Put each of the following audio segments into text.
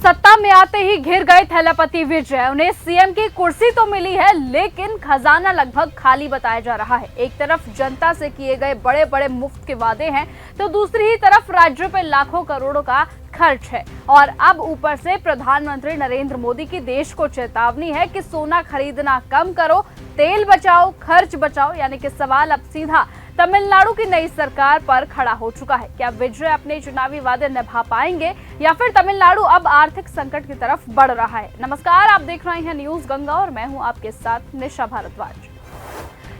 सत्ता में आते ही घिर गए थलपति विजय। उन्हें सीएम की कुर्सी तो मिली है, लेकिन खजाना लगभग खाली बताया जा रहा है। एक तरफ जनता से किए गए बड़े बड़े मुफ्त के वादे हैं, तो दूसरी ही तरफ राज्यों पे लाखों करोड़ों का खर्च है। और अब ऊपर से प्रधानमंत्री नरेंद्र मोदी की देश को चेतावनी है कि सोना खरीदना कम करो, तेल बचाओ, खर्च बचाओ। यानी कि सवाल अब सीधा तमिलनाडु की नई सरकार पर खड़ा हो चुका है। क्या विजय अपने चुनावी वादे निभा पाएंगे या फिर तमिलनाडु अब आर्थिक संकट की तरफ बढ़ रहा है? नमस्कार, आप देख रहे हैं न्यूज गंगा और मैं हूं आपके साथ निशा भारद्वाज।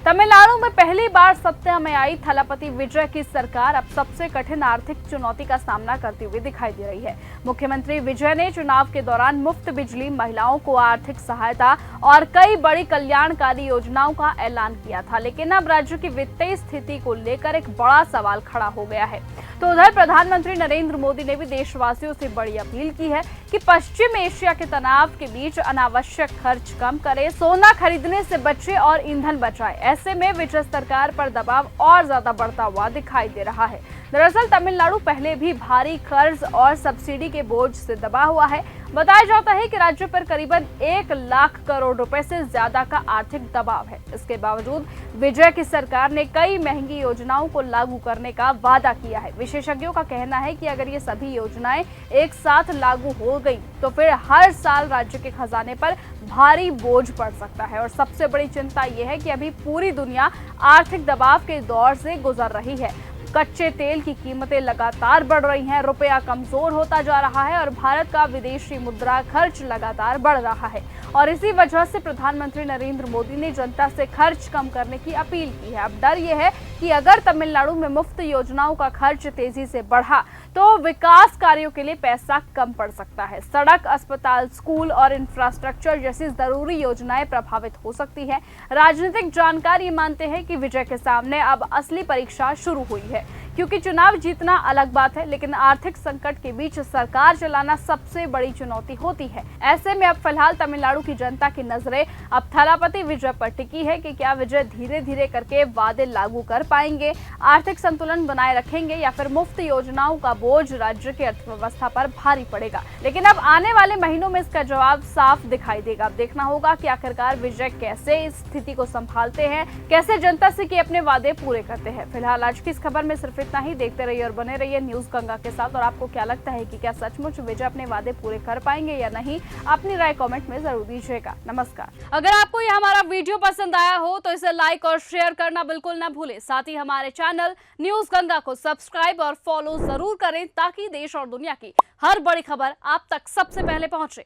तमिलनाडु में पहली बार सत्ता में आई थलपति विजय की सरकार अब सबसे कठिन आर्थिक चुनौती का सामना करती हुई दिखाई दे रही है। मुख्यमंत्री विजय ने चुनाव के दौरान मुफ्त बिजली, महिलाओं को आर्थिक सहायता और कई बड़ी कल्याणकारी योजनाओं का ऐलान किया था, लेकिन अब राज्य की वित्तीय स्थिति को लेकर एक बड़ा सवाल खड़ा हो गया है। तो उधर प्रधानमंत्री नरेंद्र मोदी ने भी देशवासियों से बड़ी अपील की है कि पश्चिम एशिया के तनाव के बीच अनावश्यक खर्च कम करें, सोना खरीदने से बचे और ईंधन बचाएं। ऐसे में विजय सरकार पर दबाव और ज्यादा बढ़ता हुआ दिखाई दे रहा है। दरअसल तमिलनाडु पहले भी भारी कर्ज और सब्सिडी के बोझ से दबा हुआ है। बताया जाता है कि राज्य पर करीबन 1 लाख करोड़ रुपए से ज्यादा का आर्थिक दबाव है। इसके बावजूद विजय की सरकार ने कई महंगी योजनाओं को लागू करने का वादा किया है। विशेषज्ञों का कहना है कि अगर ये सभी योजनाएं एक साथ लागू हो गई तो फिर हर साल राज्य के खजाने पर भारी बोझ पड़ सकता है। और सबसे बड़ी चिंता यह है कि अभी पूरी दुनिया आर्थिक दबाव के दौर से गुजर रही है। कच्चे तेल की कीमतें लगातार बढ़ रही हैं, रुपया कमजोर होता जा रहा है और भारत का विदेशी मुद्रा खर्च लगातार बढ़ रहा है। और इसी वजह से प्रधानमंत्री नरेंद्र मोदी ने जनता से खर्च कम करने की अपील की है। अब डर यह है कि अगर तमिलनाडु में मुफ्त योजनाओं का खर्च तेजी से बढ़ा तो विकास कार्यों के लिए पैसा कम पड़ सकता है। सड़क, अस्पताल, स्कूल और इंफ्रास्ट्रक्चर जैसी जरूरी योजनाएं प्रभावित हो सकती है। राजनीतिक जानकार ये मानते हैं कि विजय के सामने अब असली परीक्षा शुरू हुई है, क्योंकि चुनाव जीतना अलग बात है, लेकिन आर्थिक संकट के बीच सरकार चलाना सबसे बड़ी चुनौती होती है। ऐसे में अब फिलहाल तमिलनाडु की जनता की नजरें अब थलपति विजय पर टिकी है कि क्या विजय धीरे धीरे करके वादे लागू कर पाएंगे, आर्थिक संतुलन बनाए रखेंगे या फिर मुफ्त योजनाओं का बोझ राज्य की अर्थव्यवस्था पर भारी पड़ेगा। लेकिन अब आने वाले महीनों में इसका जवाब साफ दिखाई देगा। अब देखना होगा कि आखिरकार विजय कैसे इस स्थिति को संभालते हैं, कैसे जनता से कि अपने वादे पूरे करते हैं। फिलहाल आज की इस खबर में सिर्फ इतना ही। देखते रहिए और बने रहिए न्यूज गंगा के साथ। और आपको क्या लगता है कि क्या सचमुच विजय अपने वादे पूरे कर पाएंगे या नहीं? अपनी राय कमेंट में जरूर दीजिएगा। नमस्कार। अगर आपको यह हमारा वीडियो पसंद आया हो तो इसे लाइक और शेयर करना बिल्कुल ना भूलें। साथ ही हमारे चैनल न्यूज गंगा को सब्सक्राइब और फॉलो जरूर करें, ताकि देश और दुनिया की हर बड़ी खबर आप तक सबसे पहले पहुंचे।